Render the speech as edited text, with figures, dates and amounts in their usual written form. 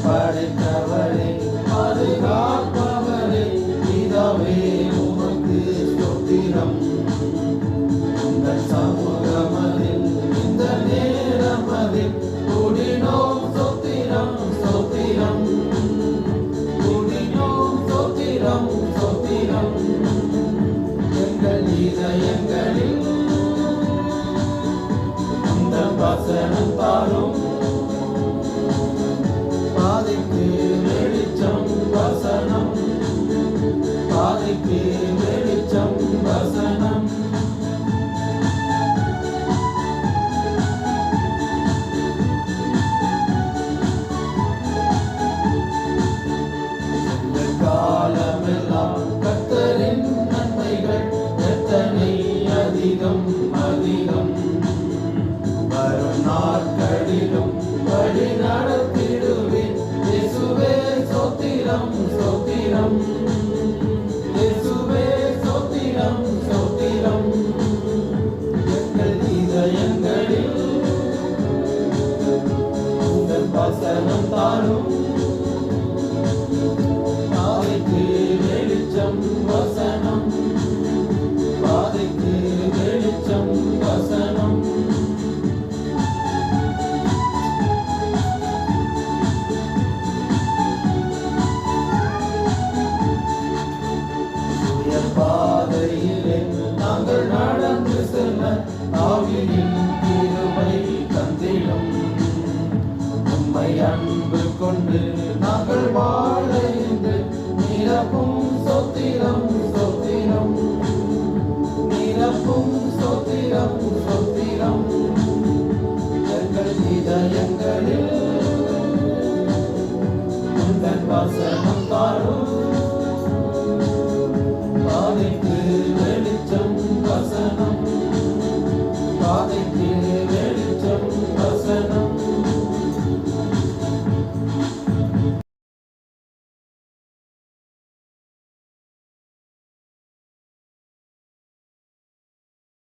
படைத்தவரே பாதுகாப்பவரே பிதாவே உமக்கு ஸ்தோத்திரம். உங்கள் சமூகமதில் இந்த நேரமதில் கூடினோம் ஸ்தோத்திரம் ஸ்தோத்திரம். கூடினோம் ஸ்தோத்திரம் ஸ்தோத்திரம். எங்கள் இதயங்களில் இந்த வசனம் பாரும். பாதைக்கு வெளிச்சம் வசனம், பாதைக்கு வெளிச்சம் வசனம். காலமெல்லாம் கர்த்தரின் நன்மைகள் எத்தனை அதிகம் அதிகம். வரும் நாட்களிலும் வழி நடத்திடுவேன் இயேசுவே ஸ்தோத்திரம் ஸ்தோத்திரம். இயேசுவே ஸ்தோத்திரம் ஸ்தோத்திரம். எங்கள் இதயங்களில் உங்கள் வசனம் தாரும். பாதைக்கு வெளிச்சம் வசனம், பாதைக்கு வெளிச்சம் வசனம். பாதையிலே நாங்கள் நடந்து செல்ல ஆவியின் கிருபை தந்திடும். உம்மை அன்பு கொண்டு நாங்கள் வாழ என்று நிரப்பும் ஸ்தோத்திரம் ஸ்தோத்திரம். நிரப்பும் ஸ்தோத்திரம் ஸ்தோத்திரம். எங்கள் இதயங்களில் உங்கள் வசனம்